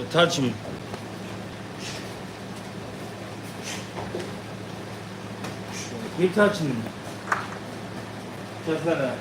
touch me. Keep touching me. Just like that.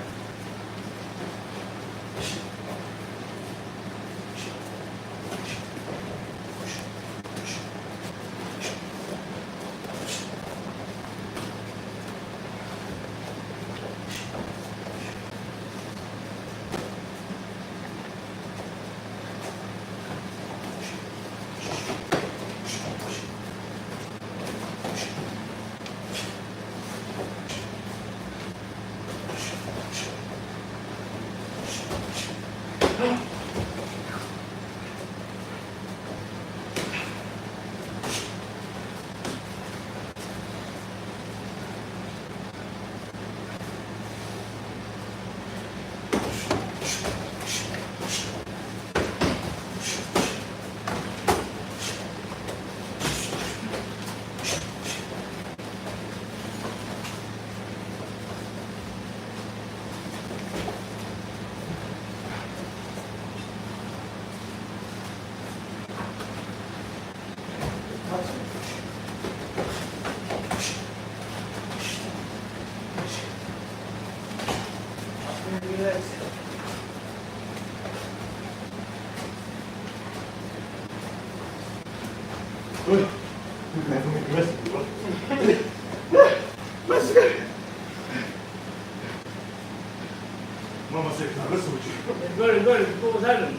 Mama said, now listen with you. Good. What was happening?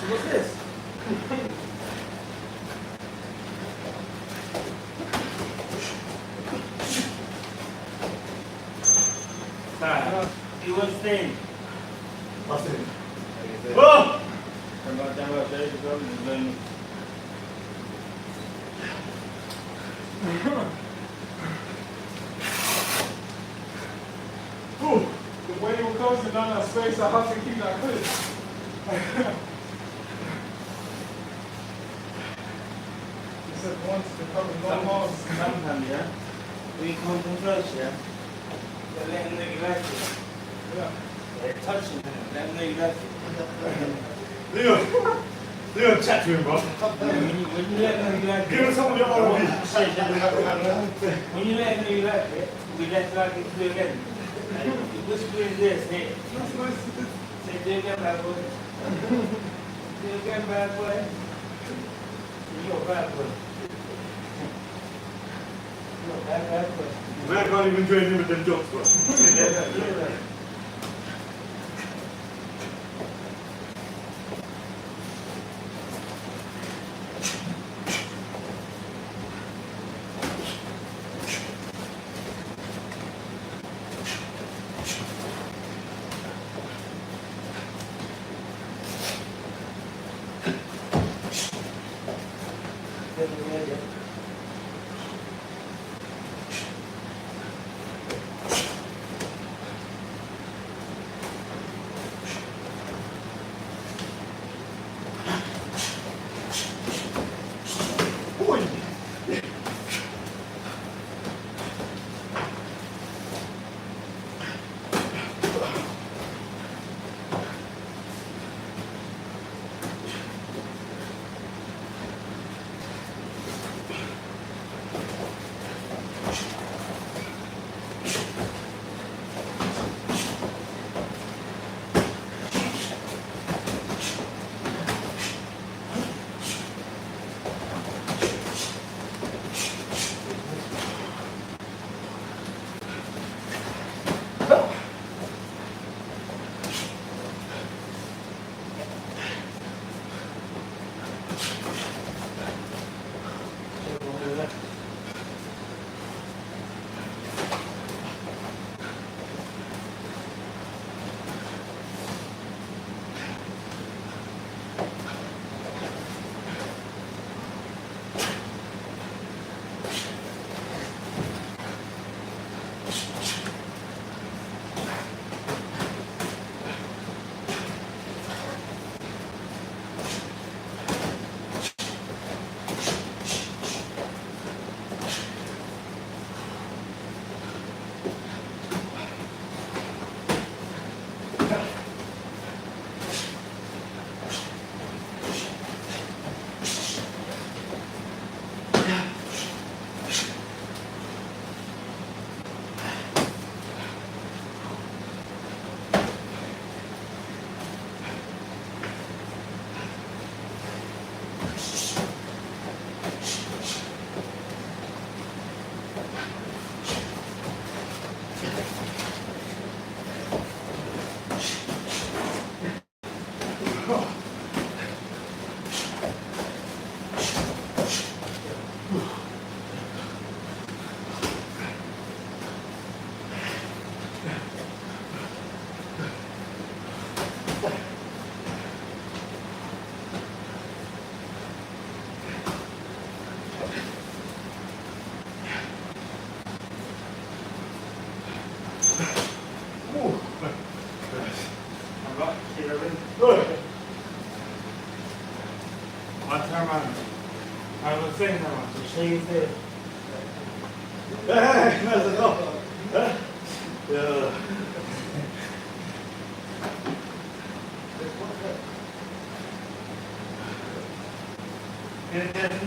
What's this? You will stay. What's it? Oh! There you go. Ooh, the way you were closing down that space, I have to keep that close. You said once to cover no more. Sometimes, yeah, we come from first, yeah, they're letting the like it. Yeah. They're touching him, letting the like it. Leon, chat to him, bro. When you let them like Give him some of your own. when you let them like it, we let like it do again. Which way is this? Hey, say do again, bad boy. Do again, bad boy. You're a bad boy. You're a bad boy. Man can't even train him with them jokes, bro.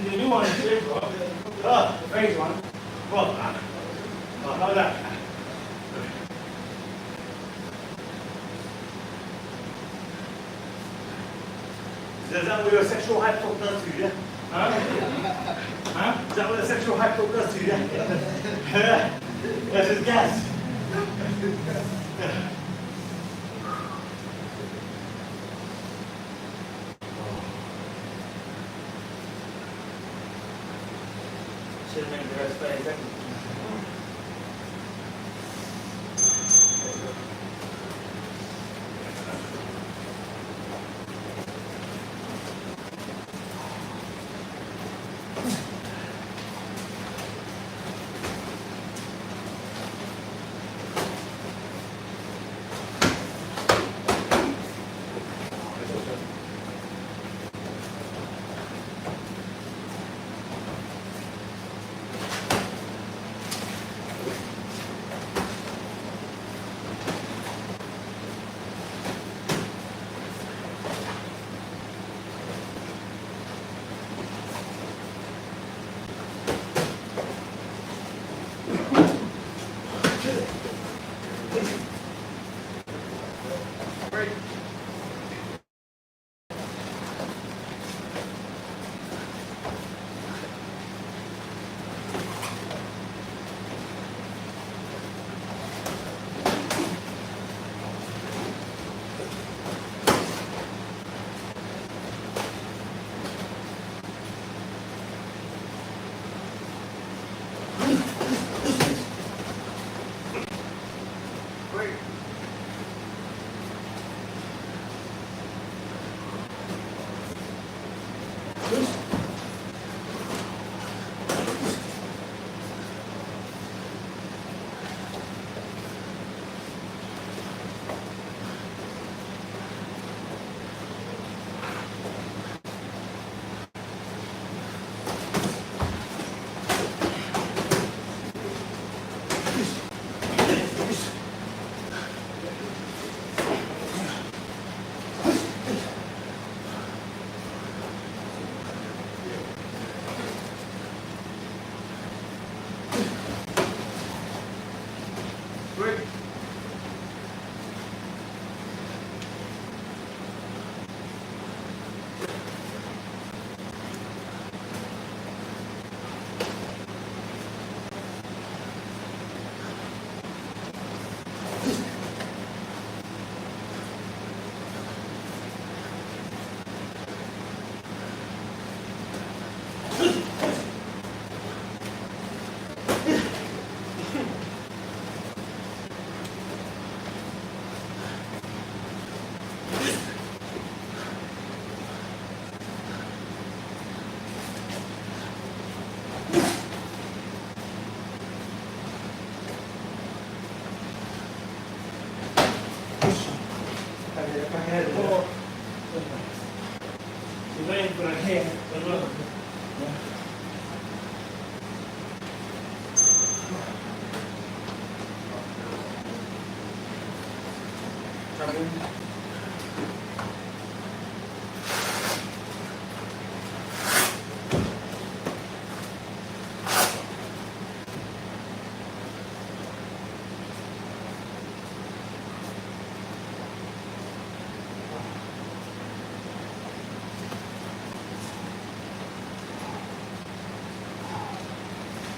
The new one is big, bro. The face one. Well, not that. Is that what your sexual hype talk does to you, yeah? Huh? Is that what the sexual hype talk does to you, yeah? That's his gas. Should make the rest play second.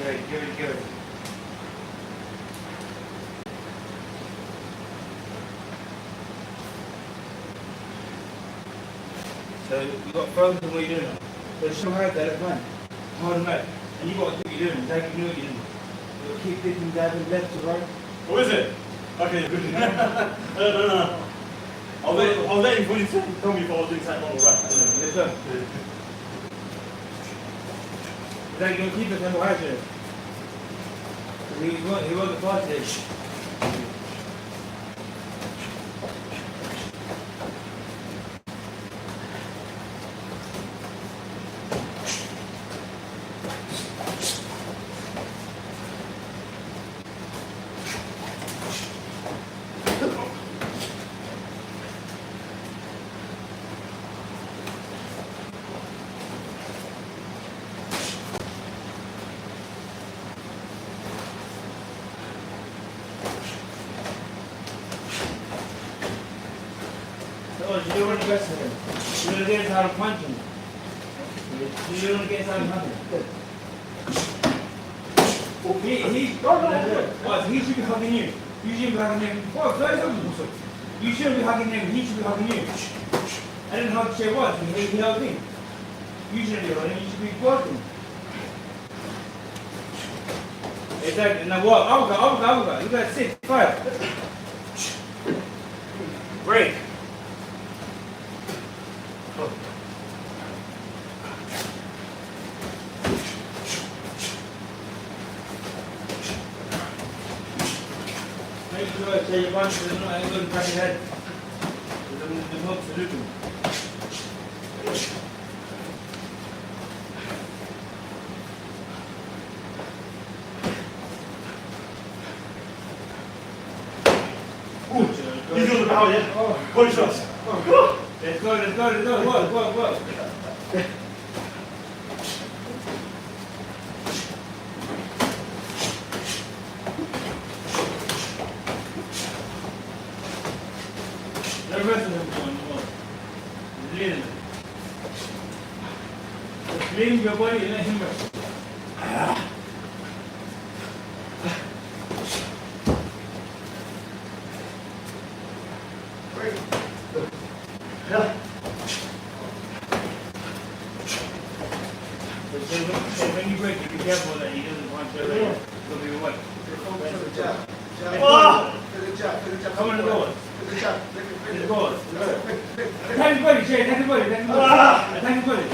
Good, good, good. So you got to focus on what you're doing. So show hard that left hand. Hold him back. And you got to do what you're doing. Like you know what you're doing. You got to keep dipping, diving left to right. What is it? Okay, good. No. I'll let you tell me if I was doing something wrong or right. Let's go. Like you're going to keep the tempo high there. He won't get past it. You don't want to get him. You don't get inside of punching. You don't want to get inside of punching. He should be hugging you. You shouldn't be hugging him. What? You shouldn't be hugging him. He should be hugging you. I didn't hug Shay once. He hugged me. You shouldn't be hugging him. You should be working. Exactly. Now walk. Uppercut. You got 6, 5. Break. Make sure so your punches are not going to crack your head. The hooks are looping. He's doing the power, yeah? Body shots. Let's go. Work. The rest of them going on. Lean. Just lean your body and let him rest. So when you break it, be careful that he doesn't punch your leg. It'll be what? Come on the goal. The goal. Attack his body, Shay. Attack his body. Attack his body.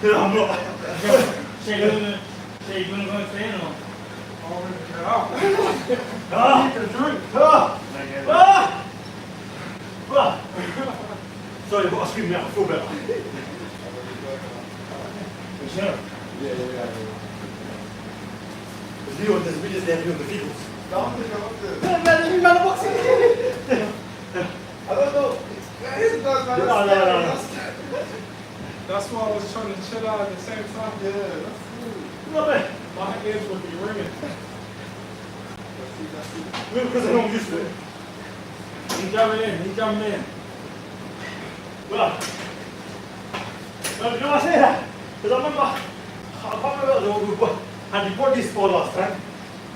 I'm not. Shay, you gonna go and stay in or? Sorry, but I screamed out. I feel better. For sure. Yeah. Because you want this videos there, you want the peoples. Man, boxing. I don't know. No. That's why I was trying to chill out at the same time. Yeah, that's cool. No, man. My ears would be ringing. Because I don't used to it. He's jumping in. Well, you know I say that? Because I can't remember, and you bought this for last time.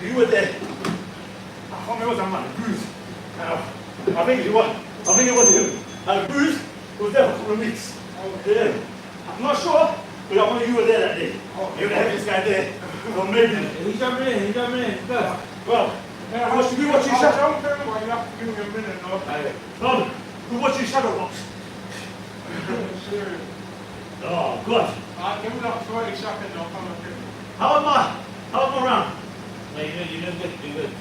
You were there. I can't remember that man, Bruce. I think it was him. And Bruce was there for a couple of weeks. Yeah. I'm not sure, but I know you were there that day. You were the heaviest guy there. So maybe. He's jumping in. Go. Well, we watch you shadow. You have to give me a minute, no? No, we watch you shadow box. Serious. Oh, God. Give me that 20 seconds, I'll come and pick it. How am I round? No, you didn't get too good.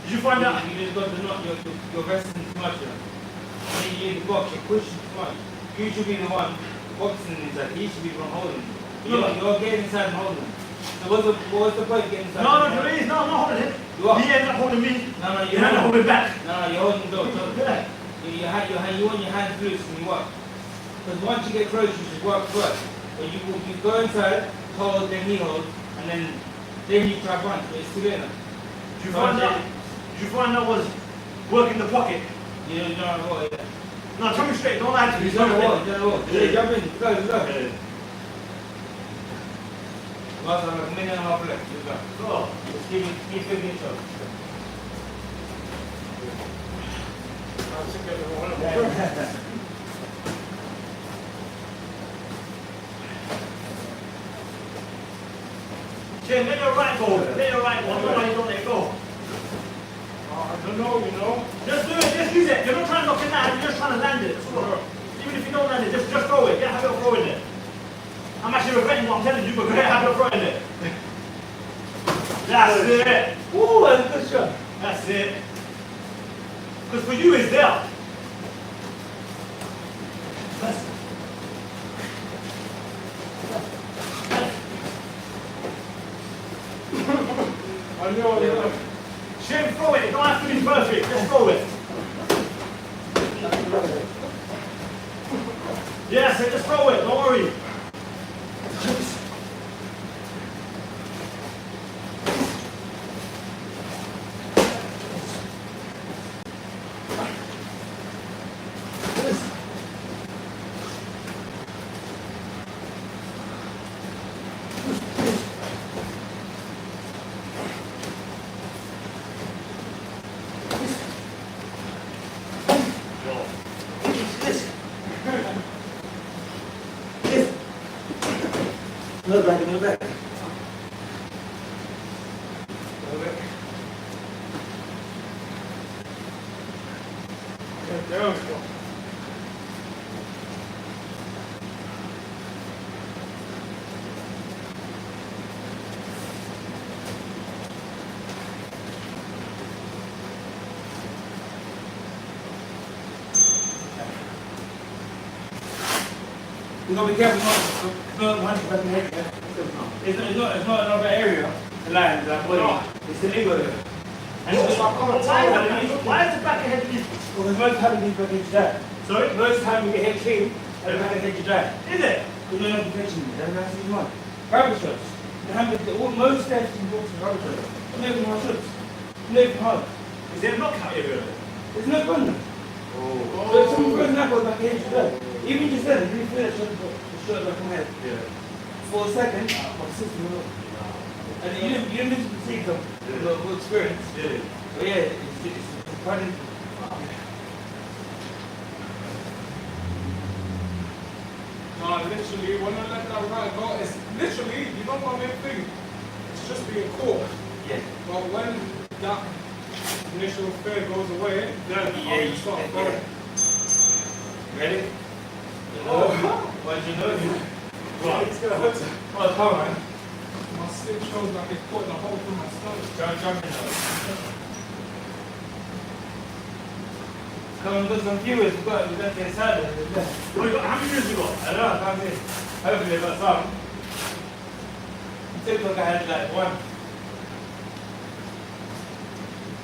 Did you find out? You just got to not, you're resting too much. You need to box, you're pushing too much. You should be the one boxing inside. He should be the one holding. You're getting inside and holding. So what's the point getting inside? No, please, no, I'm not holding him. You are. He ended up holding me. No, You ended up holding back. No, you're holding the door. Yeah. You want your hands loose when you work. Because once you get close, you should work first. But you go inside, hold, then knee hold, and then you try punch. But it's too late now. Do you find that was working the pocket? You don't know what, yeah. No, tell me straight, don't lie to me. You don't know what. Yeah, jump in, go. Yeah. Last like a minute and a half left, just go. Go. Just keep 15 shots. Jim, let your right go. Let your right go. I don't know why you don't let it go. I don't know, you know. Just do it, just use it. You're not trying to knock it out, you're just trying to land it. So, even if you don't land it, just throw it. Get a habit of throwing it. I'm actually regretting what I'm telling you, but get a habit of throwing it. That's it. Ooh, that's a good shot. That's it. Because for you, it's there. I know. Jim, throw it. It don't have to be perfect. Just throw it. Yes, just throw it. Don't worry. Look back. There we go. You gotta be careful not to punch back in the head. Yeah? It's not another area to land like body. It's the leg area. And it's Why is the back of your head leaving? because most time we get back into that. Sorry? Most time we get hit clean and the back of the head you die. Is it? Because you're not protection. That's the one. Rubber shots. Most steps in boxing rubber shots. Not even hard shots. Not even hard. Is there a knockout area? There's no gun. Oh. So if someone throws an apple back here, you die. Even just then, if you feel that shot back in the head. Yeah. For a second, my system will. And you didn't need to see them with experience. Yeah. But yeah, it's quite interesting. No, literally, when I let that right go, it's literally, you don't want anything. It's just being caught. Yeah. But when that initial fear goes away, then you start throwing. Ready? Oh. What did you know? It's gonna hurt. Oh, come on. My slip shows like it's caught in a hole through my stomach. Jump in now. Come on, there's some viewers. We got the inside. Oh, you got, how many years you got? I don't know, I can't see. Hopefully, but some. TikTok, I had like one.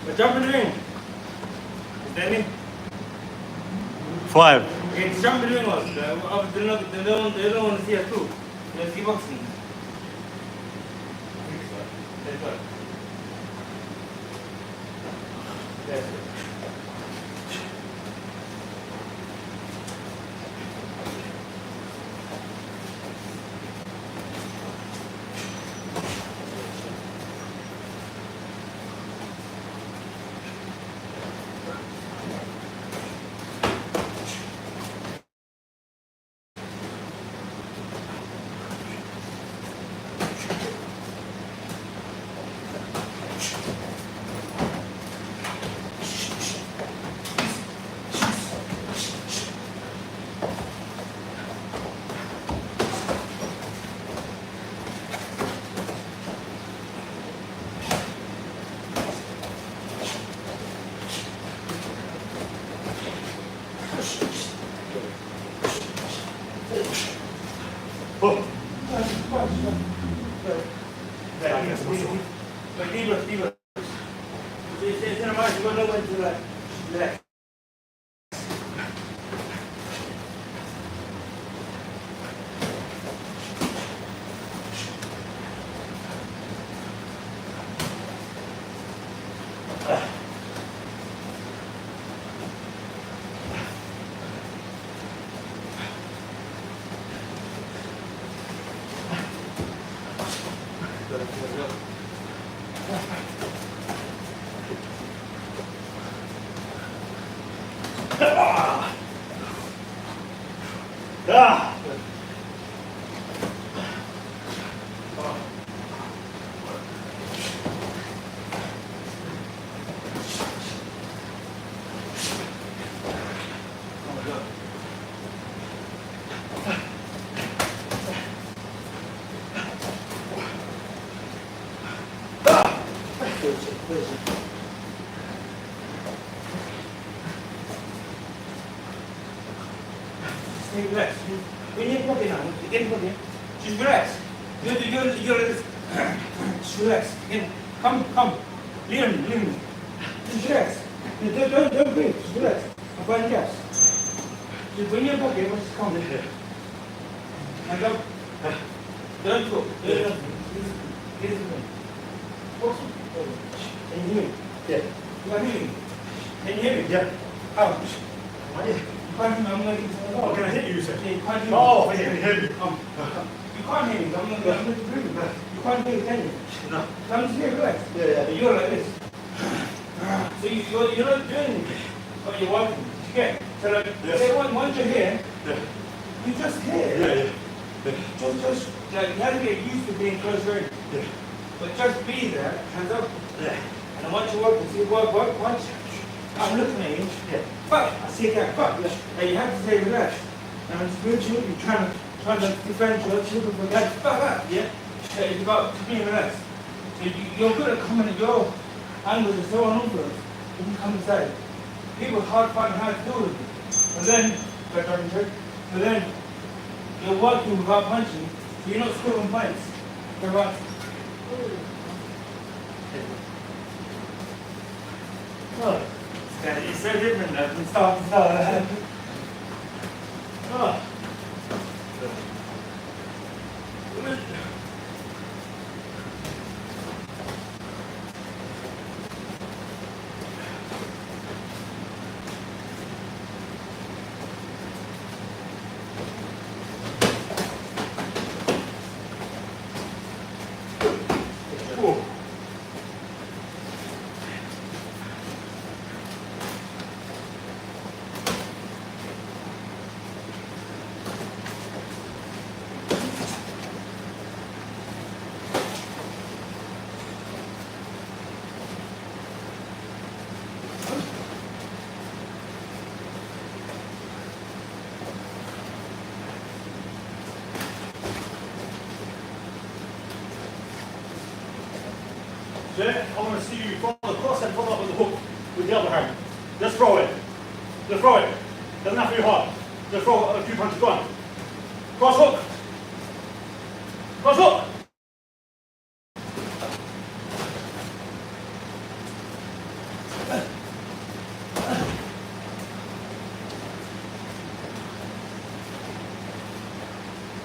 But jump in the ring. Is that me? 5. Okay, jump in the ring was. They don't want to see us too. They want to see boxing. That's right. That's it. Oh. But deeper. It's in a march, you don't know when to like relax. Ah! Stay relaxed. When you're walking now, you get walking. Just relax. You're just relax. Again. Come. Lean me. Just relax. Don't breathe. Just relax. I'm going to gas. Just when you're walking, just come. And don't go. Get it. Can you hear me? Yeah. You are hearing me? Can you hear me? Yeah. How? Yeah. You can't hear me. I'm going to Oh, can I hit you, you said? Yeah, you can't hear me. Oh, yeah, can you hear me? You can't hear me. I'm going to breathe. You can't hear me, can you? No. I'm just here, relax. Yeah. You're like this. So you're not doing anything, but you're walking. You get? So like, say once you're here, you're just here. Yeah. Just like, you have to get used to being close range. Yeah. But just be there, hands up. Yeah. And I want you working. See, work. Once I'm looking at you. Yeah. Fuck. I see that. Fuck. And you have to stay relaxed. And it's spiritual. You're trying to defend your children from that. Fuck. Yeah. So it's about being relaxed. So you're good at coming at your angles are so uninfluenced. You can come inside. People hard find how to do it. And then you're working without punching. So you're not scoring points. You're right. Oh, it's so different now from start to start. Oh. Then I want to see you from the cross and follow up with the hook with the other hand. Just throw it. Just throw it. Doesn't have to be hard. Just throw a few punches. Go on. Cross hook. Cross hook.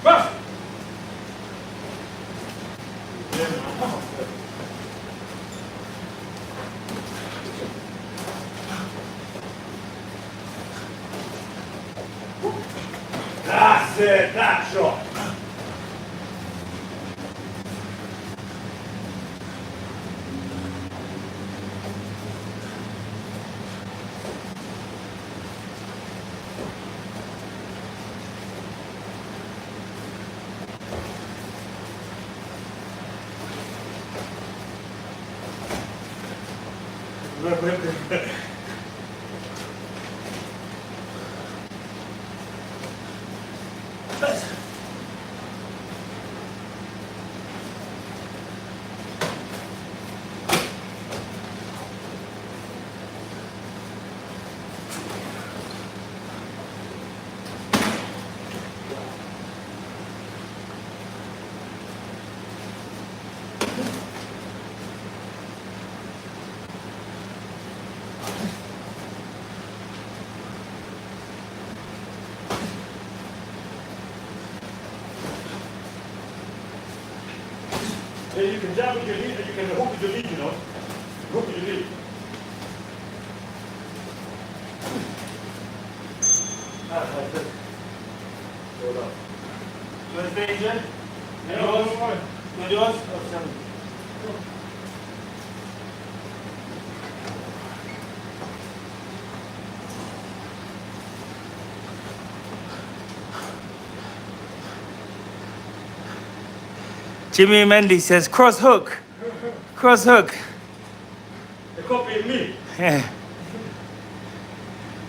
Cross. That's it, that shot. Yeah, you can jab with your lead and you can hook with your lead, you know. Hook with your lead. Like this. Hold up. You want to stay in, Jen? No, that's fine. You You do us? Or some? Jimmy Mendy says cross hook. Cross hook. They copying me. Yeah.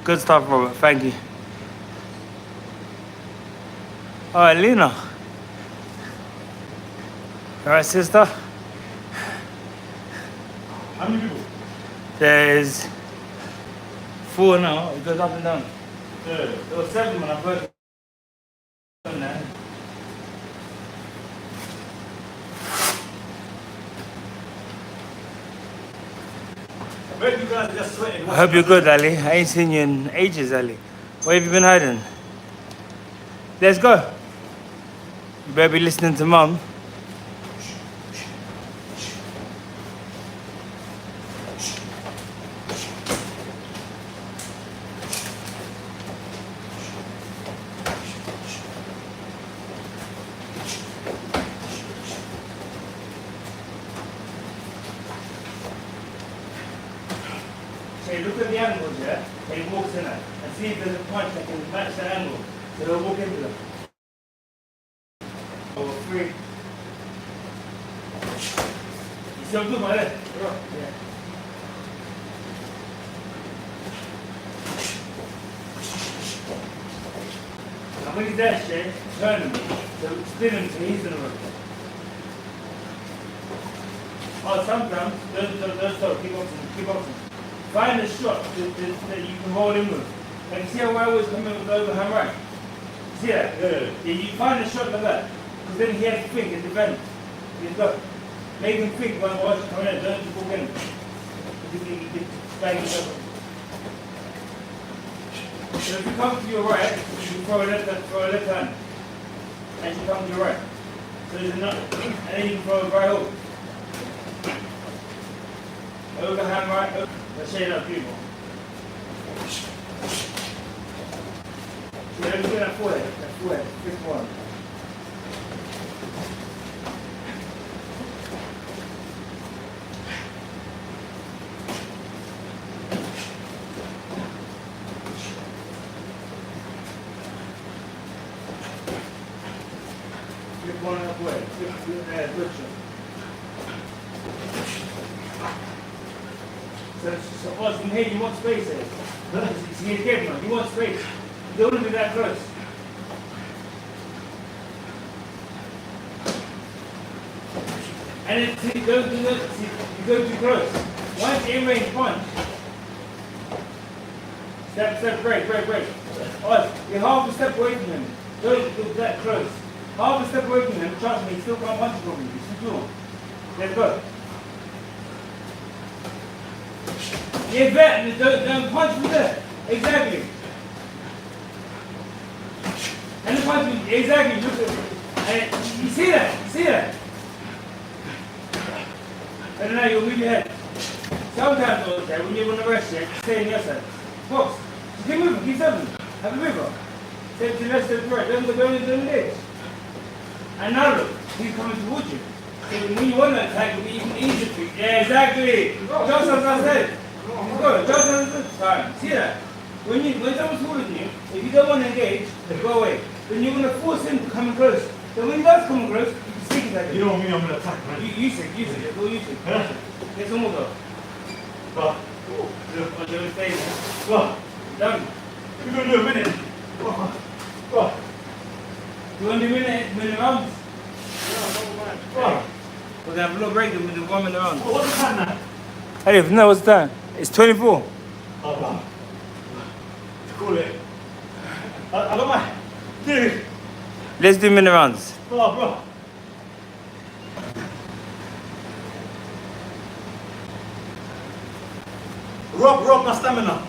Good stuff, Robert. Thank you. All right, Lena. All right, sister. How many people? There's 4 now. It goes up and down. Yeah. There was 7 when I first done that. I bet you guys are just sweating. I hope you're good, Ali. I ain't seen you in ages, Ali. Where have you been hiding? Let's go. You better be listening to Mum. Say, look at the angles, yeah? And he walks in it. And see if there's a punch that can match the angle. So they'll walk into them. Oh, 3. You see what I'm doing, my leg? Yeah. And when he's there, Shay, turn him. So spin him so he's in the room. Oh, sometimes, don't keep boxing. Find a shot that you can hold him with. Like you see how I always come in with the overhand right? See that? Yeah. You find a shot like that. Because then he has to think and defend. He's got. Make him think when watch coming in, don't just walk in. Because he can bang himself. So if you come to your right, you throw a left hand. And you come to your right. So there's a nut. And then you can throw a right hook. Overhand right, over. Let's shade up people. So let me get that forehead. Fifth one. Fifth one up way. Good shot. So us in here, you want space here. See it again, man. You want space. You don't want to be that close. And then see, don't do that. See, you go too close. Once you in-range punch, step, break. Us, you're half a step away from him. Don't go that close. Half a step away from him, trust me, he still can't punch from you. It's too long. Let's go. Yeah, bet. Don't punch from there. Exactly. And the punch, exactly. Look at it. And you see that? And now you'll move your head. Sometimes, okay, when you're on the rest, yeah, stay on your side. Box. Just keep moving, keep stepping. Have a mover. Step to the left, step to the right. Don't go into the edge. And now look, he's coming towards you. So when you want that attack, it'll be even easier for you. Yeah, exactly. Just as I said. Go, just as I said. See that? When someone's holding you, if you don't want to engage, then go away. Then you're going to force him to come in close. So when he does come in close, you can stick it like You don't mean I'm going to attack, man. Use it. That's all use it. Get some more though. But, Look, on your face. well, Done. you're going to do a minute. Well, You want to do minute rounds? well. We're going to have a little break with the 1 minute round. What's the time now? I don't even know what's the time. It's 24. Oh, wow. Cool it. I don't mind. Dude. Let's do minute rounds. Oh, bro. Rob my stamina.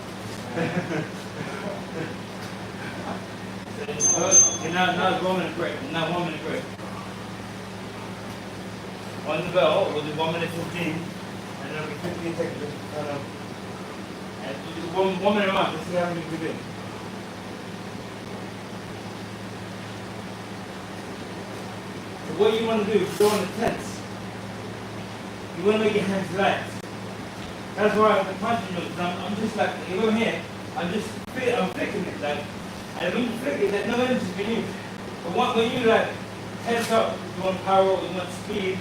Okay, now it's 1 minute break. Now 1 minute break. On the bell, we'll do 1 minute 15. And then it'll be 15 seconds. And we'll do 1 minute round. Let's see how many we do. what you want to do is go on the tense. You want to make your hands light. That's why I'm punching you. I'm just like, you go here, I'm flicking it. Like, and when you flick it, there's no energy beneath. But when you like tense up, you want power, you want speed,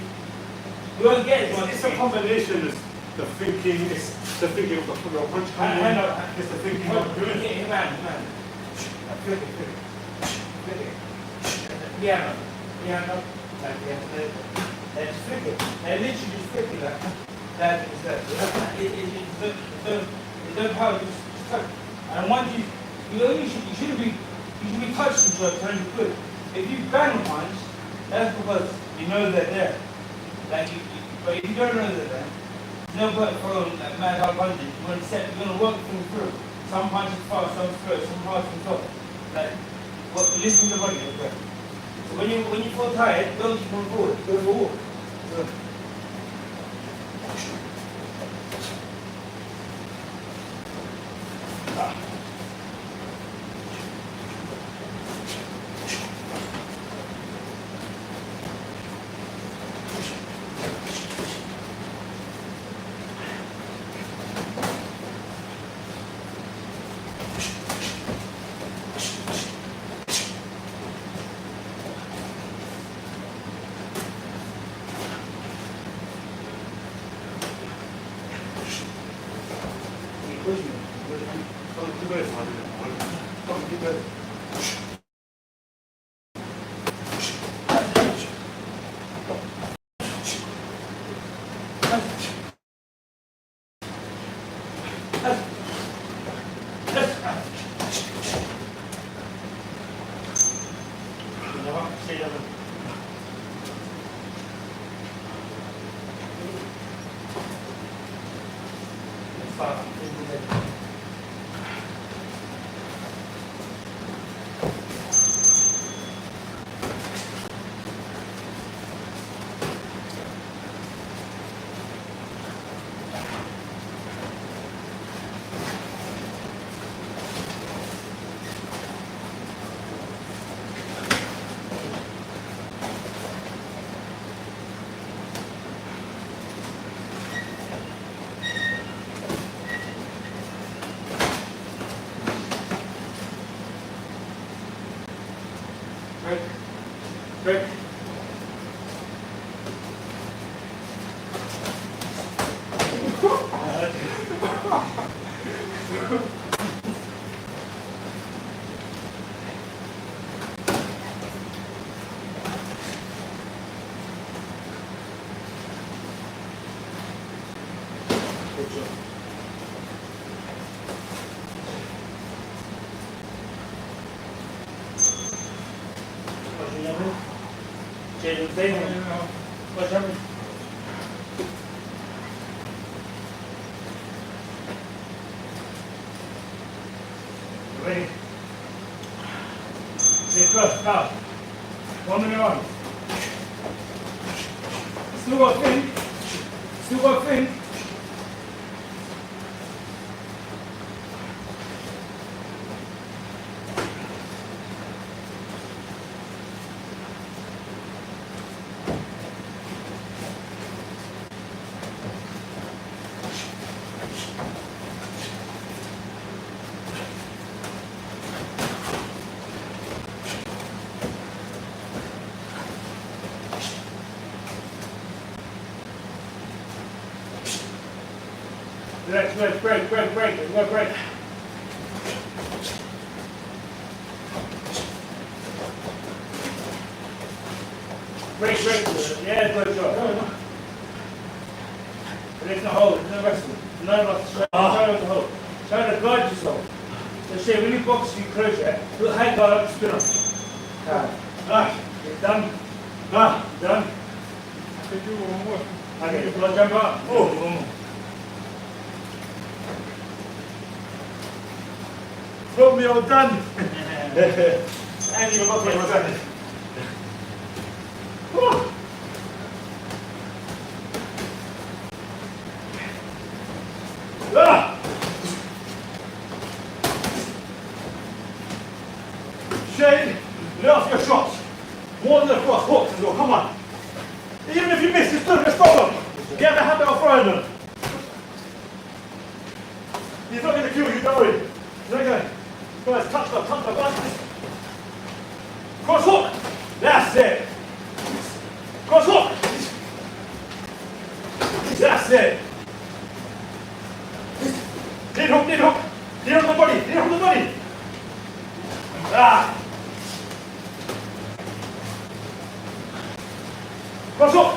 you won't get it. It's a combination of the thinking, it's the thinking of the punch coming in, it's the thinking of doing it. Man. Flick it. Piano. Like just flick it. And literally just flick it like that. It's no power, just touch. And once you should be touching to a turn good. If you bang a punch, that's because you know they're there. Like but if you don't know they're there, there's no point following like mad hard punches. You're gonna work things through. Some punches fast, some slow, some hard, some soft. Like listen to the body as well. So when you feel tired, don't keep on forward. Go forward. So, break. Ready? Let's go. Now, 1 minute on. Still got fin. Relax, break. There's no break. Break. Yeah, good job. There's no hold, there's no wrestling. None of us try not to hold. Try to guard yourself. So say when you box, you close your head. Put high guard up, spin up. Done. Done. Can do one more. Okay, well, jump up. Oh, one more. Romeo done! And you got Okay, it. Shane, lay off your shots. More than across hooks as well, come on. Get the hand out front. He's not going to kill you, don't worry. He's not going to. Guys, touch up. Cross hook. That's it. Cross hook. That's it. Knee hook. Knee on the body. Ah. Cross hook.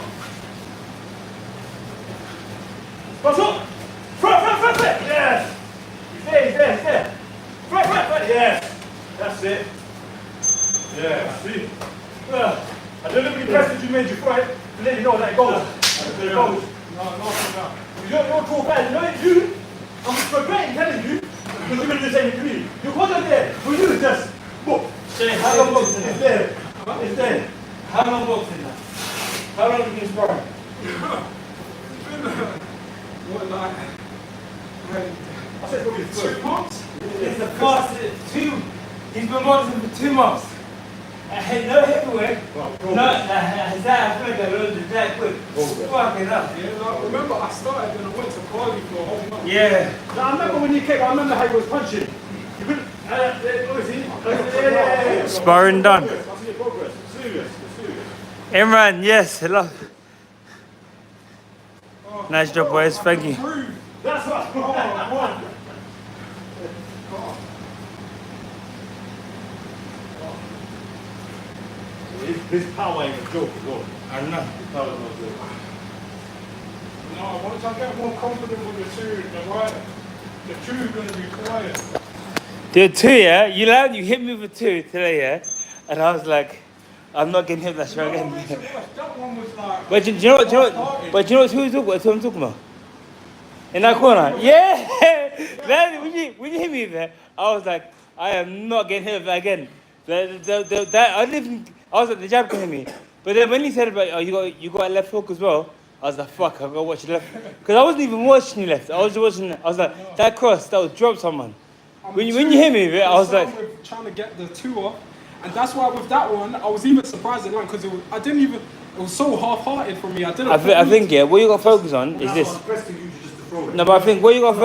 Front. Yes. He's there. Front. Yes. That's it. Yeah, see? A little bit of pressure you made you fight to let you know that it goes. No. You're too bad. You know it, you. I'm regretting telling you because you're going to do the same to me. You wasn't there. For you, just book. How long boxing? It's there. How long boxing now? How long have you been sparring? What, like, I said probably 2 months? It's the fastest. He's been boxing for 2 months. No heavyweight. No, that quick. Fucking up. Yeah, like, remember I started and I went to Bali for a whole month. Yeah. Now, I remember when you came, I remember how you was punching. You couldn't. Sparring done. I see your progress. It's serious. Imran, yes, hello. Nice job, boys. Thank you. That's what I want. His power ain't a joke as well. I don't know. His power is not a joke. No, once I get more confident with the two, the two is going to be quiet. The 2, yeah? You hit me with 2 today, yeah? And I was like, I'm not getting hit that strong again. That one was like... But do you know what who I'm talking about? In that corner? Yeah! When you hit me there, I was like, I am not getting hit with that again. I was like, the jab can hit me. But then when he said about, oh, you got a left hook as well, I was like, fuck, I've got to watch your left. Because I wasn't even watching your left. I was like, that cross, that would drop someone. When you hit me with it, I was like... trying to get the 2 off. And that's why with that one, I was even surprised at because it was so half-hearted for me. I think, yeah, what you got to focus on is this. No, but I think what you got to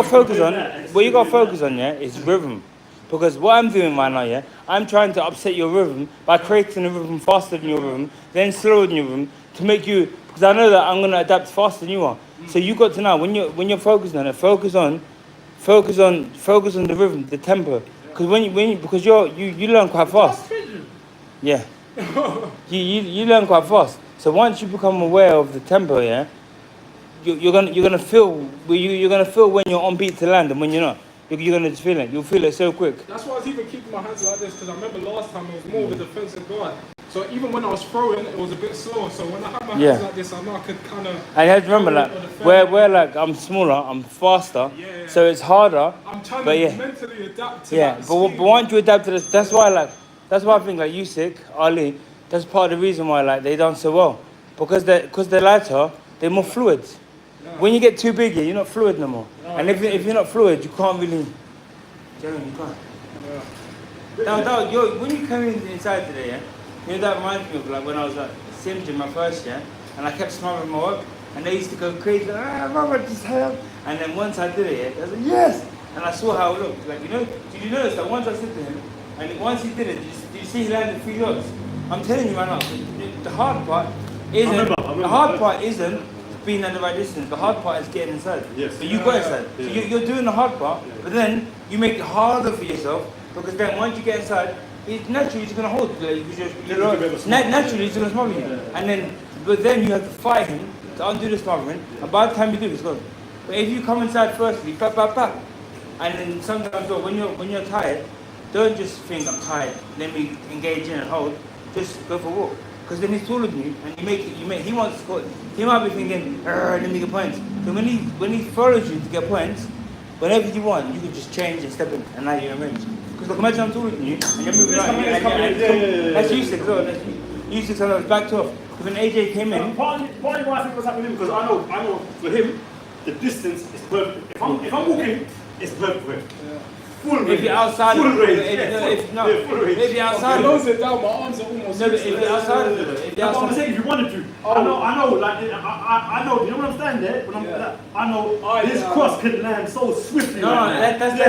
focus on, yeah, is rhythm. Because what I'm doing right now, yeah, I'm trying to upset your rhythm by creating a rhythm faster than your rhythm, then slower than your rhythm, to make you, because I know that I'm going to adapt faster than you are. So you got to know, when you're focusing on it, focus on the rhythm, the tempo. Because you learn quite fast. Yeah. you learn quite fast. So once you become aware of the tempo, yeah, you're gonna feel when you're on beat to land and when you're not. You're gonna just feel it. You'll feel it so quick. That's why I was even keeping my hands like this because I remember last time it was more of a defensive guard. So even when I was throwing, it was a bit slow. So when I had my hands like this, I know I could kind of. And you have to remember, like where like I'm smaller, I'm faster, so it's harder. I'm trying to mentally adapt to that. But once you adapt to this, that's why I think like Usyk, Ali, that's part of the reason why like they done so well, because they're lighter, they're more fluid. Yeah. When you get too big, you're not fluid no more. No, and if you're not fluid, you can't really. Jeremy, you can't. Yeah. Now, when you came inside today, yeah. You know, that reminds me of like when I was at Sims in my first year, and I kept smiling my work, and they used to go crazy, like, Robert, just help. And then once I did it, I was like, yes! And I saw how it looked. Like, you know, did you notice that once I said to him, and once he did it, did you see he landed 3 shots? I'm telling you right now, the hard part isn't being at the right distance. The hard part is getting inside. Yes. But you got inside. Yeah. So you're doing the hard part, but then you make it harder for yourself, because then once you get inside, naturally it's going to hold. Naturally it's going to smother you. Yeah. But then you have to fight him to undo the smothering, and by the time you do, it's gone. But if you come inside firstly, and then sometimes when you're tired, don't just think I'm tired, let me engage in and hold, just go for a walk. Because then he's taller than you, and he wants to score. He might be thinking, let me get points. So when he follows you to get points, whenever you want, you can just change and step in, and now you're in range. Because like, imagine I'm taller than you, and you're moving right. That's Usyk, though. Usyk sometimes backed off. When AJ came in, partly why I think what's happening because I know for him the distance is perfect. If I'm walking, it's perfect for him. If you're outside, full range. if you're outside, Close it down, my arms are almost. no, but if you're outside of it, if you're That's what I'm outside, saying. If you wanted to, I know, like I know. You know what I'm saying there? When I know this cross can land so swiftly. no, like that's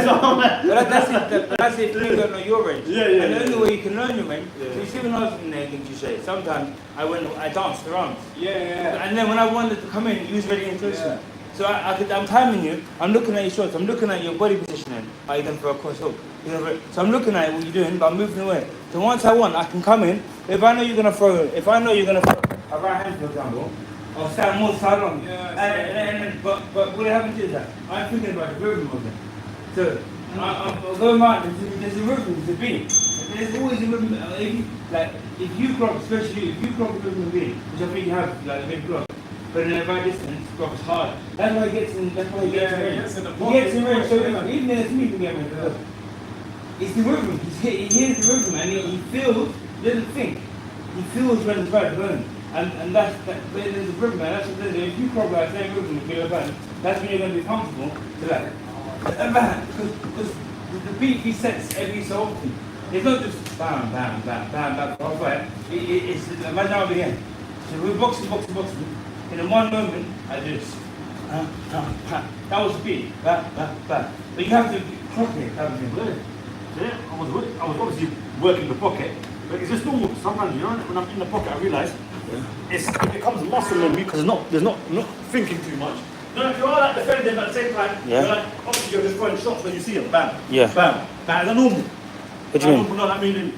if you don't know your range. Yeah. And the only way you can learn your range, so you see when I was in there against you, sometimes I danced around. Yeah. And then when I wanted to come in, you was ready in closer. So I'm timing you, I'm looking at your shots, I'm looking at your body positioning. Are you going for a cross hook? So I'm looking at what you're doing, but I'm moving away. So once I want, I can come in. If I know you're going to throw a right hand, for example, I'll stand more sideline. But what happens is that I'm thinking about the rhythm of it. So I'm going out, there's a rhythm, there's a beat. There's always a rhythm. If you clock, especially if you clock a rhythm beat, which I think you have, like a big clock. But in a right distance, Brock's hard. That's why he gets in. That's why he gets in range. He gets in range. So even if it's me to get range, it's the rhythm. He hears the rhythm and he feels. He doesn't think. He feels when it's right going. And that's that. But there's a rhythm, and that's what it is. If you crop that same rhythm and feel like that's when you're going to be comfortable to like. Because the beat he sets every so often. It's not just bam, bam, bam, bam, bam, off right. It's imagine over here. So we're boxing. In one moment, I do this. That was the beat. But you have to clock it. Yeah, I was obviously working the pocket, but it's just normal. Sometimes, you know, when I'm in the pocket, I realise it becomes muscle memory because there's not thinking too much. You know, if you are like defending at the same time, you're like, obviously you're just throwing shots when you see them, bam, bam. That's normal. What do you mean? No, I mean,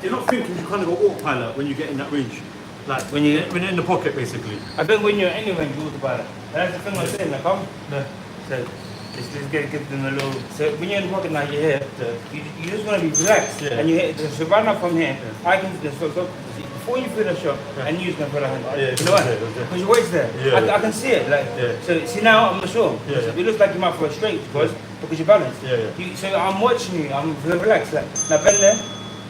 you're not thinking, you kind of go autopilot when you get in that range. Like when you're in the pocket, basically. I think when you're anywhere, you autopilot. That's the thing I'm saying, like, so let's give them a little. So when you're in the pocket, like you're here, you just want to be relaxed, and you hit. So run up from here. I can just before you feel the shot, and you're gonna put a hand. You know why? Because your weight's there. I can see it. Like, so see now, I'm not sure. It looks like you might throw it straight because you're balanced. So I'm watching you. I'm relaxed. Like, now bend there.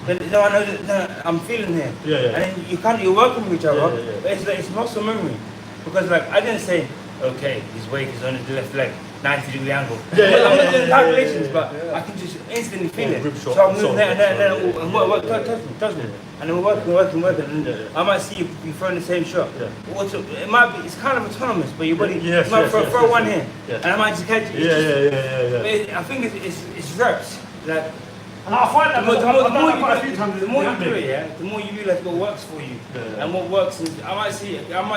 But no, I know that I'm feeling here. And then you're working with each other, but it's muscle memory. Because like, I didn't say, okay, his weight is on his left leg, 90-degree angle. I'm not doing calculations, but I can just instantly feel it. So I'm moving there and then, and work, touch me. And then we're working, and I might see you throwing the same shot. It might be, it's kind of autonomous, but your body might throw one here, and I might just catch it. But I think it's reps. Like, and I find that the more you do it, the more you realise what works for you and what works. I might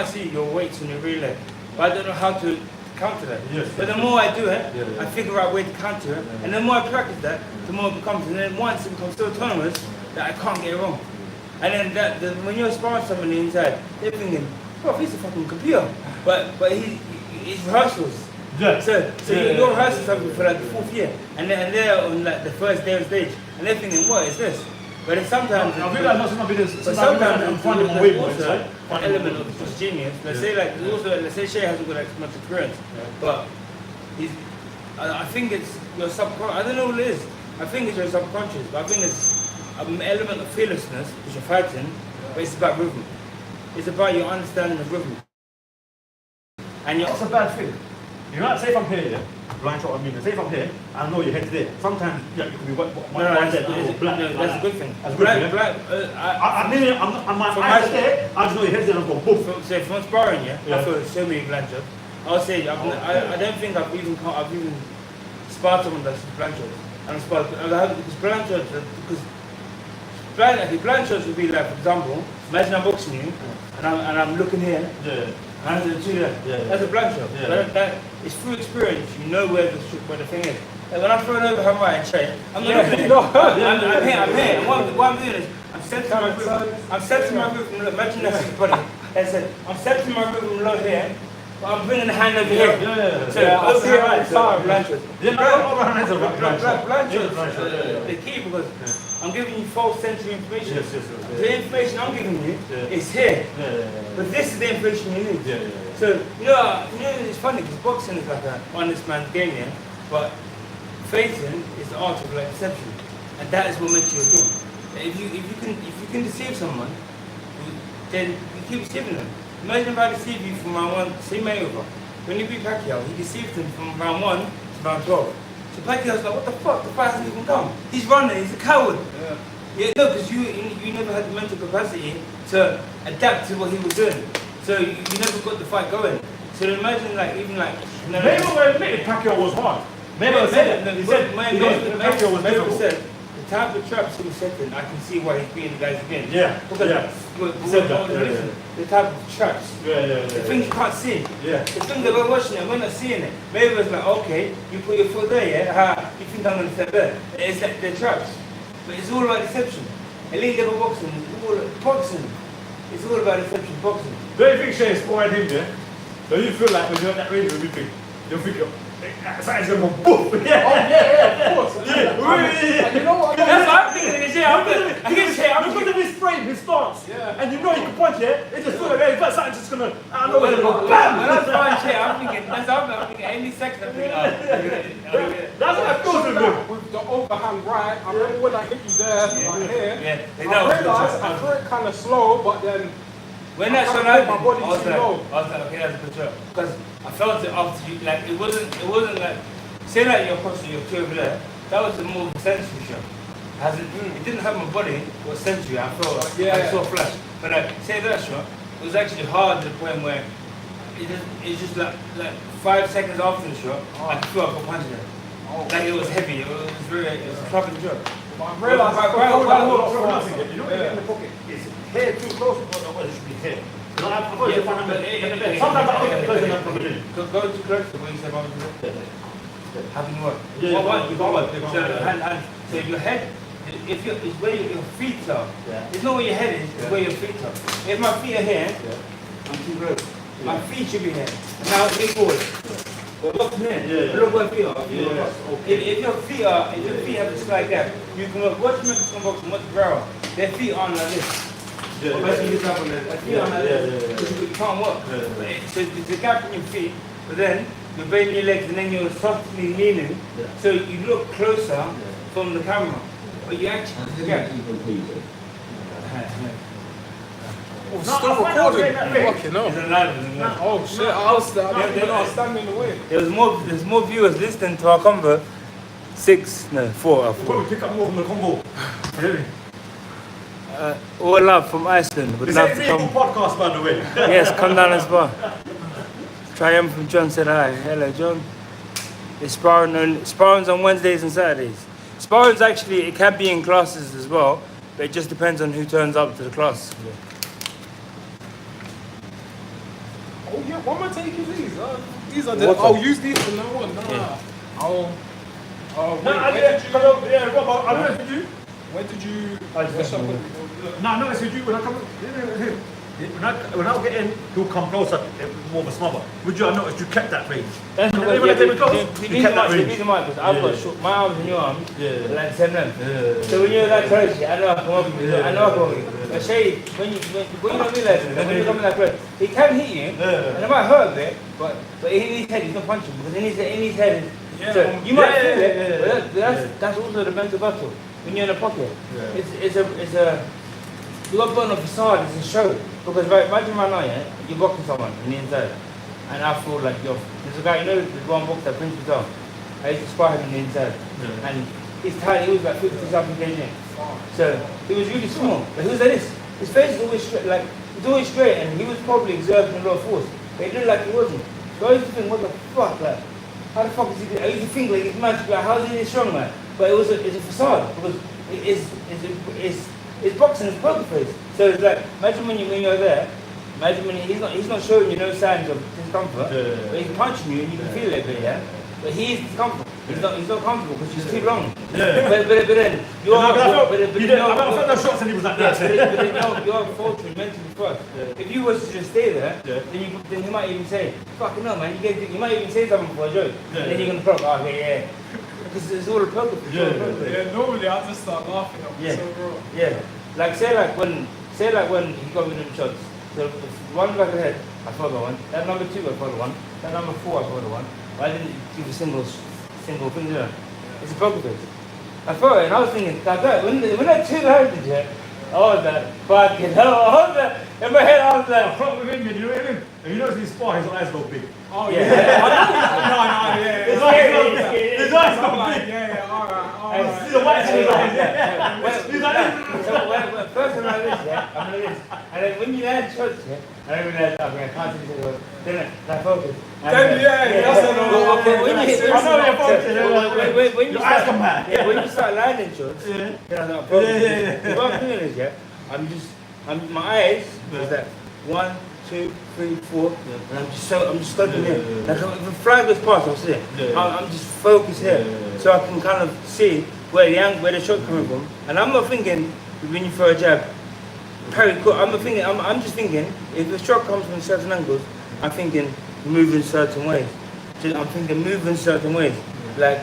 see your weights on your relay, but I don't know how to counter that. But the more I do it, I figure out where to counter it, and the more I practice that, the more it becomes. And then once it becomes so autonomous that I can't get it wrong. And then when you're sparring someone inside, they're thinking, "Oh, he's a fucking computer," but he's rehearsals. So you're rehearsing something for like the 4th year, and they're on like the first day on stage, and they're thinking, what is this? But then sometimes I realise not something sometimes I'm finding my way more. An element of just genius. Let's say Shay hasn't got like much experience, but I think it's your subconscious. I don't know what it is. I think it's your subconscious, but I think it's an element of fearlessness which you're fighting, but it's about rhythm. It's about your understanding of rhythm. And That's a bad thing. You know, say if I'm here, blind shot, I mean, say if I'm here, I know your head's there. Sometimes, you could be that's a good thing. That's a good thing. My eyes are there, I just know your head's there and I'm going boom. So from sparring, I feel so many blind shots. I'll say, I don't think I've even sparred someone that's blind shots. And because blind shots, blind shots would be like, for example, imagine I'm boxing you, and I'm looking here. That's a blind shot. That is through experience. You know where the thing is. Like when I'm throwing over her right and straight, I'm not looking. I'm here. And what I'm doing is I'm setting my rhythm. Imagine that's his body. I'm setting my rhythm low here, but I'm bringing the hand over here. So over here, blind shots. Blind shots. The key because I'm giving you false sensory information. The information I'm giving you is here. But this is the information you need. So, you know, it's funny because boxing is like a honest man's game, but facing is the art of like deception. And that is what makes you a king. If you can deceive someone, then you keep deceiving them. Imagine if I deceive you from round 1, say Mayweather. When you beat Pacquiao, he deceived him from round 1 to round 12. So Pacquiao's like, what the fuck? The fight hasn't even come. He's running. He's a coward. Yeah. Yeah, no, because you never had the mental capacity to adapt to what he was doing. So you never got the fight going. So imagine like even like. Maybe we'll admit Pacquiao was hard. Maybe he said Pacquiao was difficult. The type of traps he was setting, I can see why he's beating the guys again. Yeah. Because the type of traps. The things you can't see. Yeah. The things that we're watching it, we're not seeing it. Maybe it's like, okay, you put your foot there, yeah? You think I'm going to step there. It's like they're traps. But it's all about deception. Elite level boxing is all boxing. It's all about deception, boxing. Don't you think Shane inspired him there? Don't you feel like when you're at that range, you'll think, something's going to go boom? Yeah, of course. Yeah. You know what? That's what I'm thinking. Look at his frame, his stance. Yeah. And you know you can punch it. It just feels like, hey, something's just going to, I don't know, When go bam! I'm trying I'm thinking any second I'm thinking, That's what I feel to him. With the overhand right, I remember when I hit you there, right here. Yeah, they I know. realised I threw it kind of slow, but then When that shot I happened, my body I was too like, low. okay, that's a good shot. Because I felt it after you, like it wasn't like, say like your posture, your two over there, that was the more sensory shot. It didn't have my body, it was sensory, I felt, I saw flash. But like, say that shot, it was actually hard to the point where it's just like 5 seconds after the shot, I could feel like a punch there. Like it was heavy, it was a clubbing shot. But I realised I could You know when you get in the pocket, is hair too close to what it should be here? Sometimes I think it's close enough from the middle. Go too close to where you said, how can you work? Yeah, You can't work. So your head, it's where your feet are. It's not where your head is, it's where your feet are. If my feet are here, I'm too close. My feet should be here. Now lean forward. Look here. Look where feet are. If your feet have a slight gap, you can look. Watch Mexican boxing, watch Guerrero. Their feet aren't like this. Their feet aren't like this. You can't walk. So there's a gap in your feet, but then you're bending your legs and then you're softly leaning. So you look closer from the camera, but you actually there's a gap. Still recording. Fucking hell. It's alive. Oh shit, I was standing in the way. There's more viewers listening to our convo. 4. Probably pick up more from the combo. Really? All love from Iceland. Would This love ain't to a come. podcast, by the way. Yes, come down and spar. Triumph John said hi. Hello, John. It's sparring's on Wednesdays and Saturdays. Sparring's actually, it can be in classes as well, but it just depends on who turns up to the class. Oh yeah, why am I taking these? These are the. I'll use these from now on. Rob, I don't know if you. When did you? No, no, it's you when I come. When I get in, he'll come closer, more of a smother. Would you have noticed you kept that range? That's when I came close, you kept that the range. reason why, because I've got short, my arms and your arms, like the same length. So when you're that close, I know I come up with you. I know I come up with you. But Shay, when you don't realize it, when you come that close, he can hit you, and it might hurt a bit, but in his head he's not punching, because in his head, so you might feel it, but that's also the mental battle. When you're in a pocket, it's a you got to put on a facade, it's a show. Because imagine right now, you're boxing someone on the inside, and I feel like there's a guy, you know, there's one boxer, Prince Patel. I used to spar him on the inside, and he's tight, he was like 50-something kg. So he was really small, but he was like this. His face is always straight, like he's always straight, and he was probably exerting a lot of force, but he looked like he wasn't. So I used to think, what the fuck, like, how the fuck is he? I used to think like he's mad, like, how is he this strong, man? But it's a facade because it's boxing, it's poker face. So it's like, imagine when you're there, imagine when he's not showing you no signs of discomfort, but he's punching you and you can feel it a bit, But he is discomfort. He's not comfortable because he's too long. But then you're I felt those shots and he was like that. But you're faltering mentally first. If you was to just stay there, then you might even say, fucking no man, you might even say something for a joke. And then you're gonna prop, okay, because it's all a poker. Yeah, normally I just start laughing. Like say when he got rid of the shots. So one back ahead, I thought the one. That number 2, I thought the one. That number 4, I thought the one. Why didn't you give a single thing there? It's a poker face. I thought it, and I was thinking, when I two handed it, I was like, fucking hell, In my head, I was I like, clocked with him, you know what I mean? And you notice his spar, his eyes go big. Oh Yeah. yeah. His Yeah, eyes go yeah, big. yeah, His yeah. eyes go I'm like, big. yeah, all Hey, right. See the white shit like He's like, so when first I'm like this, yeah, I'm like this. And then when you land shots, yeah, I don't realize, okay, I can't see this. Then I focus. Then, that's what I'm Well, okay, when you hit, I know you're focused. when you Your eyes start, come back. yeah, when you start landing shots, Yeah. then I'm not focusing. Yeah. What I'm doing is, yeah, my eyes is that 1, 2, 3, 4, and I'm just studying here. Like if a flag goes past, I'll see it. Yeah. I'm just focused here, Yeah. so I can kind of see where the shot's coming from. And I'm not thinking when you throw a jab, parry. I'm just thinking if the shot comes from certain angles, I'm thinking move in certain ways. I'm thinking move in certain ways. Like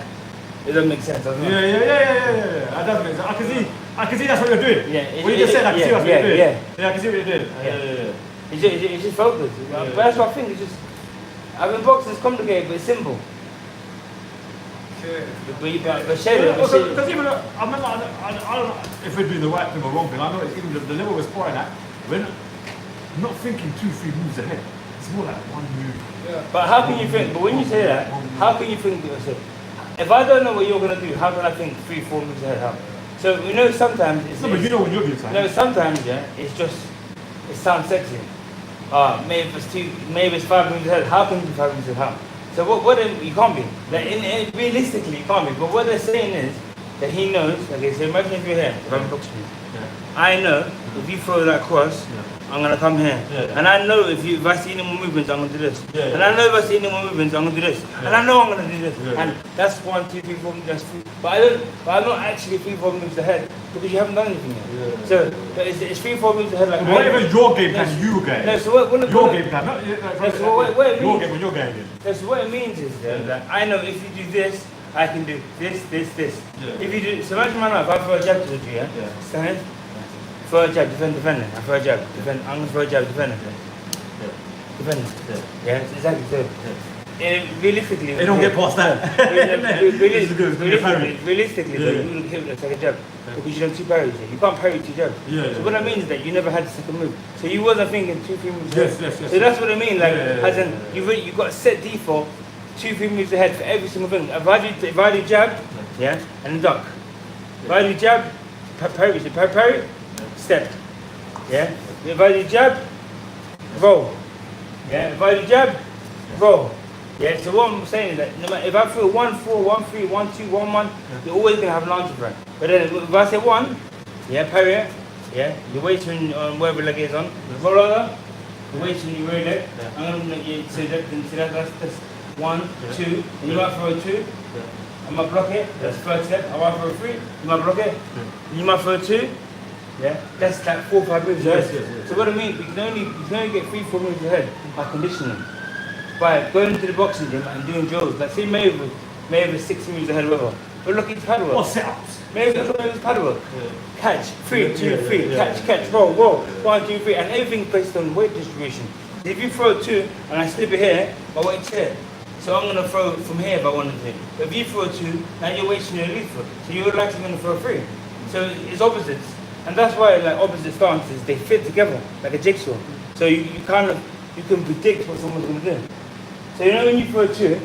it doesn't make sense. Doesn't it? Yeah. That does make sense. I can see that's what you're doing. Yeah, When you just said, I can see that's what you're doing. yeah. I can see what you're doing. Yeah. It's just focus. But that's what I think. It's just. I mean, boxing is complicated, but it's simple. Okay. But shade it. Because even I remember, I don't know if we're doing the right thing or wrong thing. I know it's even the level we're sparring at, we're not thinking 2, 3 moves ahead. It's more like 1 move. Yeah. But how can you think? But when you say that, how can you think? If I don't know what you're gonna do, how can I think 3, 4 moves ahead? How? So you know sometimes it's. No, but you know when you're doing something. No, sometimes yeah, it's just it sounds sexy. Maybe it's 5 moves ahead. How can you do 5 moves ahead? How? So what you can't be. Like realistically you can't be. But what they're saying is that he knows. Okay, so imagine if you're here, if I'm boxing you. I know if you throw that cross, I'm gonna come here. Yeah. And I know if I see any more movements, I'm gonna do this. Yeah. And I know if I see any more movements, I'm gonna do this. Yeah. And I know I'm gonna do this. Yeah. And that's 1, 2, 3, 4, that's 3. But I'm not actually 3, 4 moves ahead because you haven't done anything yet. Yeah. So but it's 3, 4 moves ahead. Like Whatever your game plan, you game. No, so what Your game plan, not what it your means. game when you're going in. That's what it means is that I know if you do this, I can do this. Yeah. If you do, so imagine right now, if I throw a jab towards you, Yeah. stand, throw a jab, defend. I throw a jab, defend. I'm gonna throw a jab, defend. Defend. Yeah, exactly. So, realistically, They don't get past that. realistically, Yeah. you wouldn't hit with like a jab because you don't 2 parries. You can't parry 2 jabs. Yeah. So what that means is that you never had the second move. So you wasn't thinking 2, 3 moves ahead. Yes. So that's what I mean. Like, Yeah. as in, you've got a set default, 2, 3 moves ahead for every single thing. If I do jab, yeah, and duck. If I do jab, parry, step. Yeah. If I do jab, roll. Yeah. If I do jab, roll. Yeah. So what I'm saying is that no matter if I feel 1, 4, 1, 3, 1, 2, 1, 1, you're always gonna have an answer for it. But then if I say 1, yeah, parry it. Yeah. You're waiting on wherever leg is on. Roll over. You're waiting. You roll it. I'm gonna so that's 1, 2, and you might throw a 2. I might block it. That's first step. I might throw a 3. You might block it. You might throw a 2. Yeah, that's like 4, 5 moves ahead. Yes. So what I mean, you can only get 3, 4 moves ahead by conditioning. By going to the boxing gym and doing drills. Like say maybe 6 moves ahead of whatever. But look at his pad work. Or sit-ups. Maybe look at his pad work. Catch, 3, 2, 3, Yeah. catch, roll, 1, 2, 3, and everything based on weight distribution. If you throw 2 and I slip it here, my weight's here. So I'm gonna throw from here if I wanted to. But if you throw 2, now you're wasting your elite foot. So you're likely gonna throw 3. So it's opposites. And that's why like opposite stances, they fit together like a jigsaw. So you can predict what someone's gonna do. So you know when you throw 2,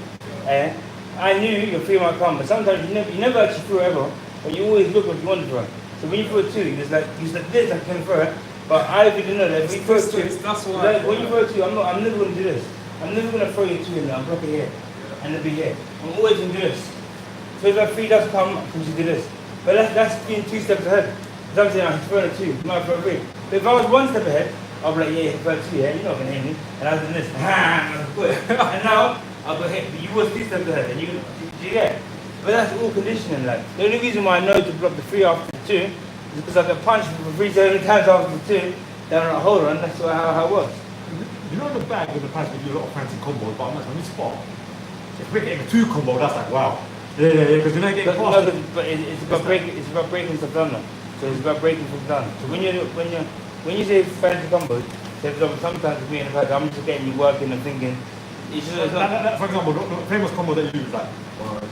I knew your 3 might come, but sometimes you never actually throw ever, but you always look what you want to throw. So when you throw 2, you just like this, I can throw it. But I didn't know that if you throw 2, that's why. like, when you throw 2, I'm never gonna do this. I'm never gonna throw you 2 and I'll block it here. And it'll be here. I'm always gonna do this. So if a 3 does come, I can just do this. But that's being 2 steps ahead. Because I'm saying I'm throwing a 2, you might throw a 3. But if I was 1 step ahead, I'll be like, yeah, throw 2, yeah, you're not gonna hit me. And I was doing this, and now I'll go hit, but you was 2 steps ahead, and you get. But that's all conditioning, like. The only reason why I know to block the 3 after the 2 is because I get punched for 3 so many times after the 2, then I'm like, hold on, that's how it works. You know in the bag with the pants we do a lot of fancy combos, but I'm like, when you spot, if we're getting a 2 combo, that's like, wow. Yeah, because you're not getting past it. But it's about breaking stuff down. So it's about breaking things down. So when you say fancy combos, so for example, sometimes with me in the past, I'm just getting you working and thinking. It's just, it's not, For example, the famous combo that you use like 1, 2,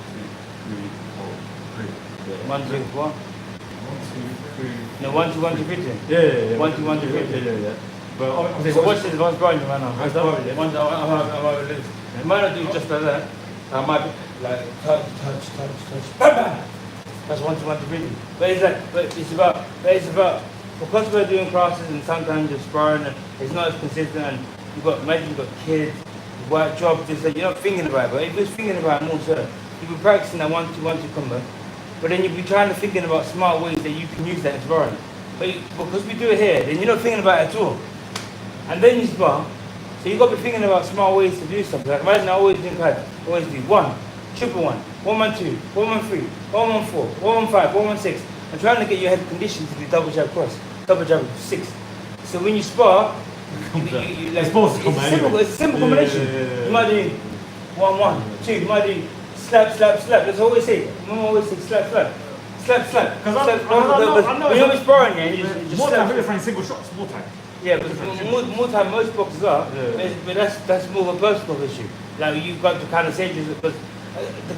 3, 4, 3. 1, 2, 4. 1, 2, 3. No, 1, 2, 1, 2, 3. Yeah. 1, 2, 1, 2, 3. Yeah. But obviously, So watch this, one's grinding right now. That's probably it. One's, I'm over loose. I might not do just like that. I might be like touch, bam, bam. That's one to really. But it's about because we're doing classes and sometimes you're sparring and it's not as consistent and imagine you've got kids, work, job, this, that, you're not thinking about it. But if you're thinking about it more so, you'll be practicing that 1-2 combo. But then you'll be trying to thinking about smart ways that you can use that in sparring. But because we do it here, then you're not thinking about it at all. And then you spar. So you've got to be thinking about smart ways to do something. Like imagine I always do 1, triple 1, 1-1-2, 1-1-3, 1-1-4, 1-1-5, 1-1-6. I'm trying to get your head conditioned to do double jab cross, double jab 6. So when you spar, It's supposed to come anyway. It's a simple combination. You might do 1-1-2, you might do slap. That's what I always say. Mama always say slap. Because I know when you're sparring, yeah, you just more slap. time different single shots, more time. Yeah, but more time most boxers are, but that's more of a personal issue. Like you've got to kind of say this because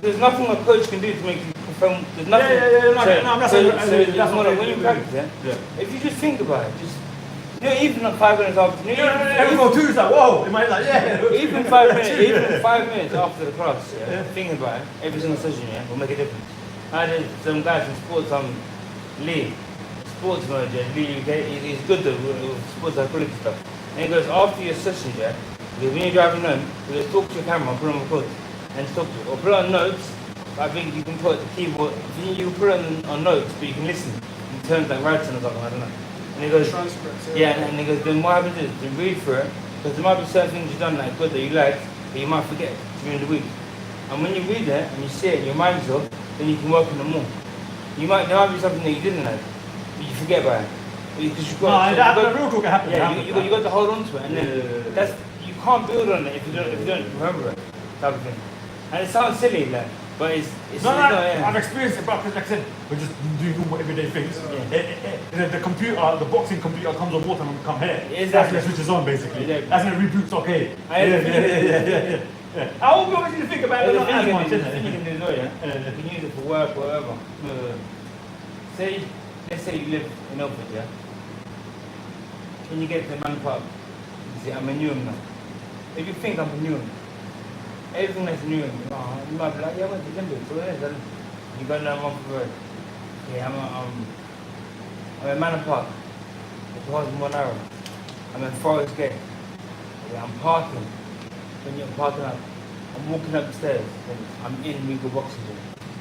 there's nothing a coach can do to make you perform. There's nothing. That's more like when you practice, if you just think about it, even like 5 minutes after, everyone too is like, whoa, it might like, even 5 minutes after the class, thinking about it, every single session, will make a difference. I had some guys from sports, Lee, sports manager, Lee, he's good with sports psychology stuff. And he goes, after your session, because when you're driving home, you just talk to your camera and put on record and talk to it. Or put it on notes, I think you can put the keyboard, you can put it on notes, but you can listen in terms like writing or something, I don't know. And he goes, and he goes, then what happens is, to read through it, because there might be certain things you've done like good that you like, but you might forget during the week. And when you read it and you see it and your mind's up, then you can work on it more. There might be something that you didn't like, but you forget about it. Because you've got, the real talk happens. Yeah, you got to hold on to it, and then you can't build on it if you don't remember it, type of thing. And it sounds silly, like, but it's I've experienced it, but like I said, we're just doing normal everyday things. The computer, the boxing computer comes on water and come here. Exactly. That's when it switches on basically. Exactly. That's when it reboots. Okay. Yeah. I hope you obviously think about it. Not as much, isn't it? You can do it, you can use it for work, whatever. Let's say you live in Romford, yeah? When you get to the man park, you say, I'm a new now. If you think I'm a new, everything that's new, you might be like, yeah, I went to Limbo, so you got no Romford Road. Yeah, I'm at Manor Park. It's more than 1 hour. I'm in Forest Gate. Yeah, I'm parking. When you're parking up, I'm walking up the stairs, and I'm in Regal Boxing Gym.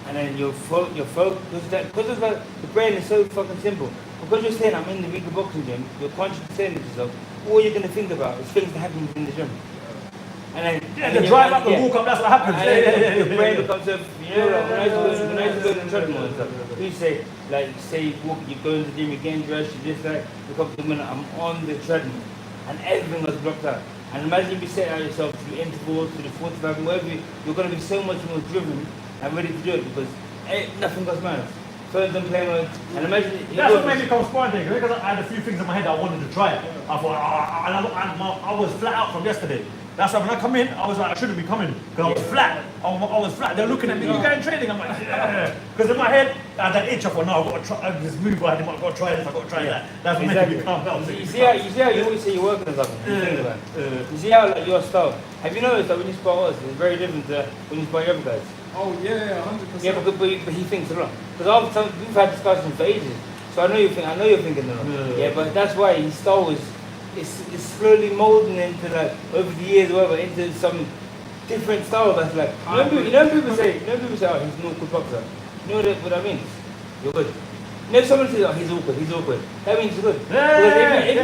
And then your focus, because the brain is so fucking simple. Because you're saying I'm in the Regal Boxing Gym, you're consciously saying to yourself, all you're going to think about is things that happen in the gym. And then the drive up, the walk up, that's what happens. Your brain becomes a, when I used to go to the treadmill and stuff, you say, you go to the gym, you're getting dressed, you just like, look up the minute, I'm on the treadmill, and everything was blocked out. And imagine you be setting out yourself to the intervals, to the 45, wherever you're going to be so much more driven and ready to do it because nothing goes mad. Phones and play mode, and imagine. That's what made me come sparring because I had a few things in my head I wanted to try. I thought, I was flat out from yesterday. That's why when I come in, I was like, I shouldn't be coming because I was flat. I was flat. They're looking at me. You going training? I'm like, yeah. Because in my head, I had that itch. I thought, no, I've got to try this move. I've got to try this. I've got to try that. That's what made me calm down. You see how you always say you're working on something. You see how like your style. Have you noticed that when you spar us, it's very different to when you spar your other guys? Oh yeah, 100%. Yeah, but he thinks a lot. Because we've had discussions for ages. So I know you're thinking a lot. Yeah, but that's why his style is slowly molding into like over the years or whatever into some different style that's like you know people say oh he's an awkward boxer. You know what that means? You're good. You know if someone says oh he's awkward. That means you're good. If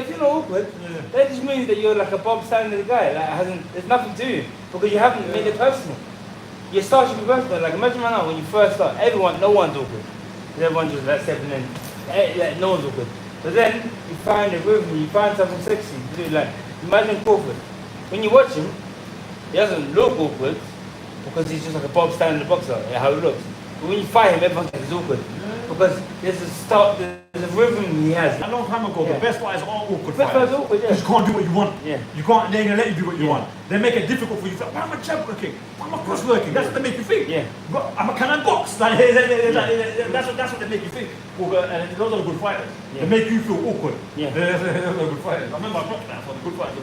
you're not awkward, that just means that you're like a Bob Standard guy. Like there's nothing to you because you haven't made it personal. Your style should be personal. Like imagine right now when you first start, no one's awkward. Everyone's just like stepping in. Like no one's awkward. But then you find a rhythm, you find something sexy to do. Like imagine Crawford. When you watch him, he doesn't look awkward because he's just like a Bob Standard boxer, how he looks. But when you fight him, everyone's like he's awkward because there's a start, there's a rhythm he has. A long time ago, the best fighters are all awkward Best fighters. fighters are awkward, yeah. You just can't do what you want. Yeah. You can't, they're gonna let you do what you want. They make it difficult for you. Why am I jab working? Why am I cross working? That's what they make you think. Yeah. But can I box? Like, that's what they make you think. And those are the good fighters. Yeah. They make you feel awkward. Yeah. Those are the good fighters. I remember I boxed that for the good fighters.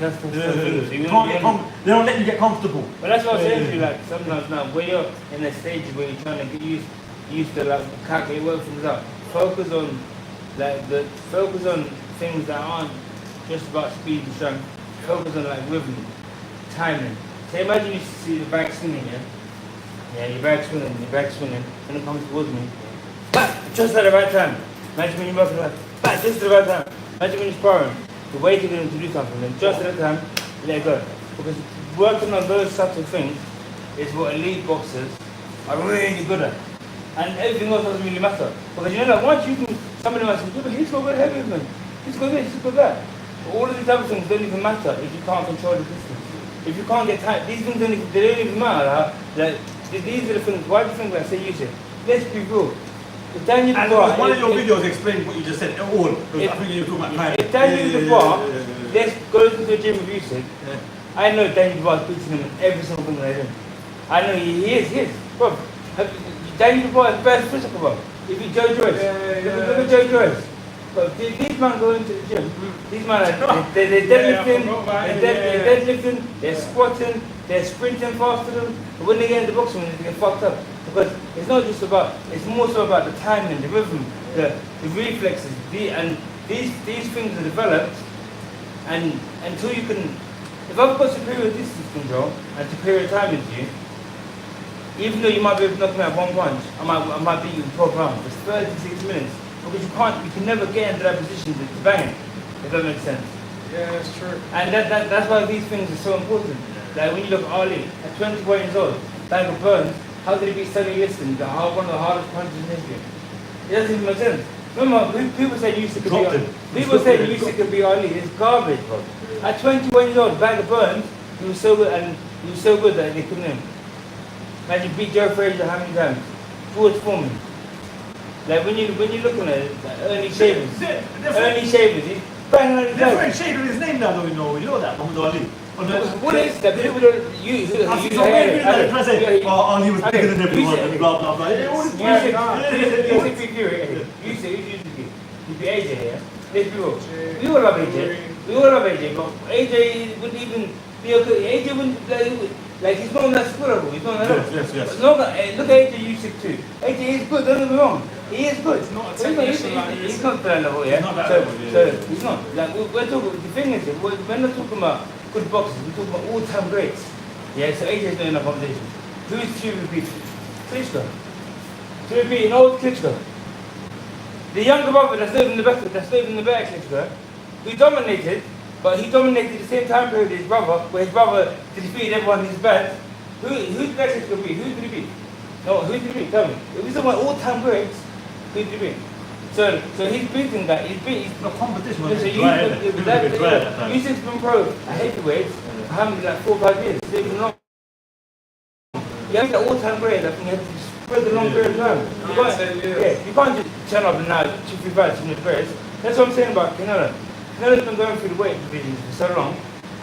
That's the They don't let you get comfortable. But that's what I'm saying to you, like sometimes now when you're in a stage where you're trying to get used to like calculate work things out, focus on things that aren't just about speed and strength. Focus on like rhythm, timing. So imagine you see the bag swinging, your bag swinging, when it comes towards me. Back, just at the right time. Imagine when you're working like, back, just at the right time. Imagine when you're sparring, the way to get him to do something, then just at the time, let it go. Because working on those types of things is what elite boxers are really good at. And everything else doesn't really matter. Because you know, like once you can, somebody might say, yeah, but he's got good head movement, he's got this, he's got that. But all of these other things don't even matter if you can't control the distance. If you can't get tight, these things they don't even matter. Like, these are the things, why do you think like, say use it? Let's be real. If Daniel And Dubois, one of your videos explained what you just said, all. Because I think you're talking about time. if Daniel Dubois, let's go to the gym with Yusuf. I know Daniel Dubois is beating him in every single thing that I do. I know he is. Bro, Daniel Dubois is the best physical, bro. If you Joe Joyce, look at Joe Joyce. But these men go into the gym, these men are they're deadlifting, they're squatting, they're sprinting faster than them. But when they get into boxing, they get fucked up. Because it's not just about, it's more so about the timing, the rhythm, the reflexes, and these things are developed, and until you can, if I've got superior distance control and superior timing to you, even though you might be able to knock me out one punch, I might beat you in 12 rounds. It's 36 minutes. Because you can never get into that position to bang it, if that makes sense. Yeah, that's true. And that's why these things are so important. Like when you look at Ali, at 24 years old, Daniel Burns, how did he beat Sonny Liston, one of the hardest punches in history? It doesn't even make sense. Remember, people say Usyk could be Ali. People say Usyk could be Ali. It's garbage, bro. At 21 years old, Daniel Burns, he was so good that they couldn't him. Imagine beat Joe Frazier how many times? George Foreman. Like when you're looking at it, like Ernie Shavers, he's banging on his That's why Shaver his name now, don't you know that, Muhammad Ali. What is that? People don't, you he was bigger than everyone, and blah, blah, blah. You be AJ here. Let's be real. We all love AJ. But AJ wouldn't even be okay. AJ wouldn't, like he's not that scorable. He's not that level. Yes. Look at AJ Usyk too. AJ is good, don't get me wrong. He is good. He's not a technician like he's not that level, yeah. He's not that level, yeah. So he's not. Like we're talking. The thing is, we're not talking about good boxers. We're talking about all-time greats. Yeah. So AJ's not in a competition. Who's to repeat? Klitschko. To repeat, an old Klitschko. The younger brother that's lived in the back, Klitschko, who dominated. But he dominated the same time period as his brother, where his brother defeated everyone in his band. Who did that Klitschko beat? Who did he beat? No, who did he beat? Tell me. If he's talking about all-time greats, who did he beat? So he's beating that. He's the competition so was dry, that Usyk's been pro at heavyweights for how many, like 4 or 5 years. So even long. You have that all-time great. I think you have to spread the long period of time. You can't just turn up and now 2-3 fights in the greats. That's what I'm saying about Canelo. Canelo's been going through the weight divisions for so long,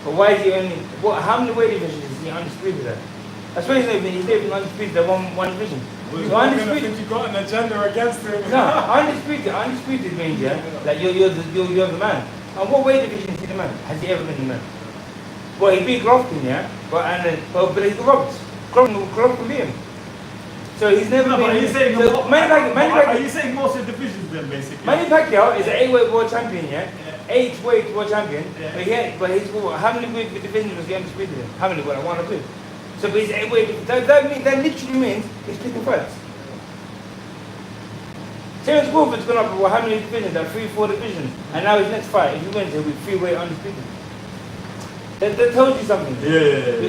but why is he only? How many weight divisions is he undisputed at? That's why he's not even undisputed at one division. Well, So undisputed. think you got an agenda against him. No, undisputed means like you're the man. And what weight division is he the man? Has he ever been the man? Well, he beat Golovkin, yeah, but he's the Roberts. Golovkin beat him. So he's never been. Are you saying Manny are you saying most of the divisions then basically? Manny Pacquiao is an 8-weight world champion, yeah? 8-weight world champion. Yeah. But he's how many weight divisions was he undisputed in? How many? Well, 1 or 2. So but he's 8-weight. That literally means he's picking fights. Terence Crawford's gone up with how many divisions? Like 3-4 divisions. And now his next fight, if he wins, he'll be 3-weight undisputed. That tells you something. Yeah.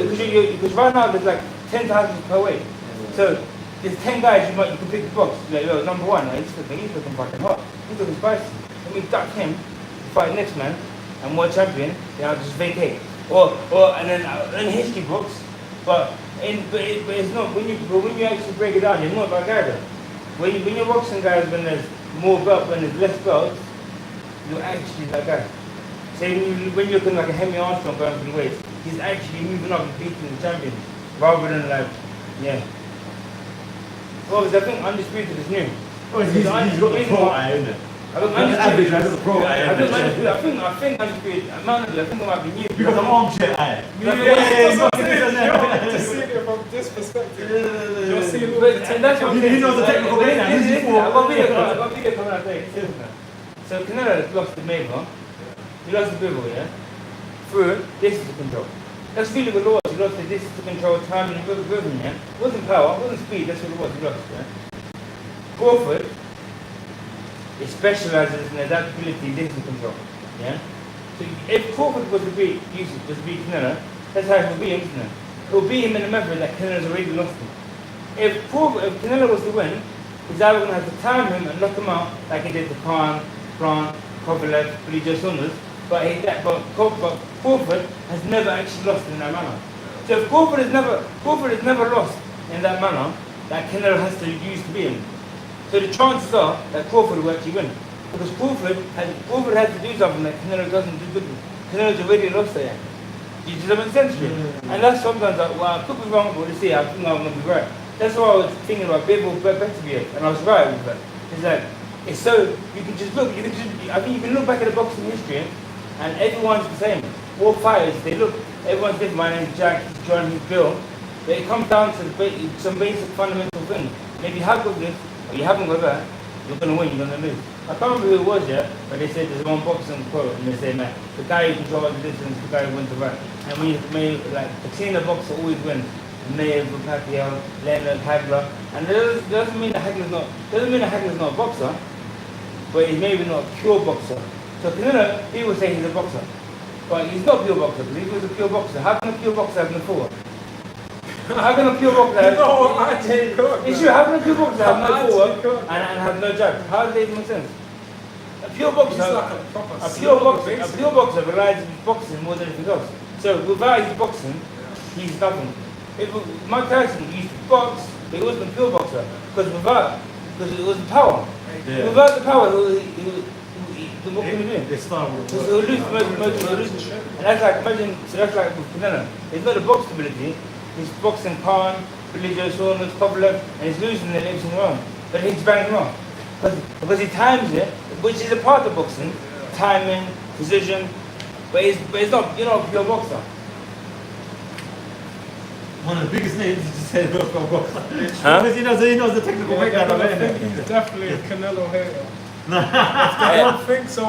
Because right now there's like 10 titles per weight. So there's 10 guys you can pick the box. Like, yo, number 1, like, he's looking fucking hot. He's looking spicy. Let me duck him, fight next man, and world champion, then I'll just vacate. And then in history books, but it's not, when you actually break it down, you're not that guy though. when you're boxing guys, when there's more belt, when there's less belts, you're actually that guy. Say when you're looking like a Hemi Armstrong going for the weights, he's actually moving up and beating the champions, rather than like, yeah. Well, I think Undisputed is new. Oh, he's got the pro eye, isn't it? I think Average, I got the pro eye. I think Undisputed, I think it might be new. Because I'm armchair eye. Just seeing it from this perspective. Just seeing all the technical. He knows the technical game now. I've got a video coming out there. So Canelo lost to Mayweather. He lost to Bivol, yeah? Through distance control. That's really what it was. He lost the distance control, timing, and movement, yeah? It wasn't power, it wasn't speed, that's what it was. He lost, yeah? Crawford, he specializes in adaptability, distance control, yeah? So if Crawford was to beat Canelo, that's how it would beat him, isn't it? It would beat him in a method that Canelo's already lost him. If Canelo was to win, he's either going to have to time him and knock him out like he did to Khan, Kovalev, Joe Saunders, but Crawford has never actually lost in that manner. So if Crawford has never lost in that manner, that Canelo has to use to beat him. So the chances are that Crawford will actually win. Because Crawford has to do something that Canelo doesn't do good with. Canelo's already lost there. Does that make sense to you? And that's sometimes like, well, I could be wrong, but let's see, I think I'm going to be right. That's why I was thinking about Bivol Beterbiev, and I was right with that. It's like, it's so, you can just look, I think you can look back at the boxing history, and everyone's the same. All fighters, everyone's different. My name's Jack, he's John, he's Bill. But it comes down to some basic fundamental things. Maybe you have got this, or you haven't got that, you're going to win, you're going to lose. I can't remember who it was yet, but they said there's one boxing quote, and they say, man, the guy who controls the distance, the guy who wins the fight. And we like, the Tina boxer always wins. Mayweather, Pacquiao, Leonard, Hagler. And that doesn't mean that Hagler's not a boxer, but he's maybe not a pure boxer. So Canelo, people say he's a boxer, but he's not a pure boxer. Because if he was a pure boxer, how can a pure boxer have no forward? How can a pure boxer have it's true, how can a pure boxer have no forward and have no jab? How does that even make sense? A pure boxer relies on his boxing more than anything else. So without his boxing, he's nothing. Mike Tyson used to box, but he wasn't a pure boxer because it wasn't power. Yeah. Without the power, what can he do? He'll lose and that's like, imagine, so that's like with Canelo. He's not a box ability, he's boxing Khan, Joe Saunders, Kovalev, and he's losing and everything wrong. But he's banging wrong. Because he times it, which is a part of boxing, timing, precision, but it's not, you're not a pure boxer. One of the biggest names you just said boxer. Because he knows the technical breakdown of it. Definitely a Canelo hater. No. I don't think so.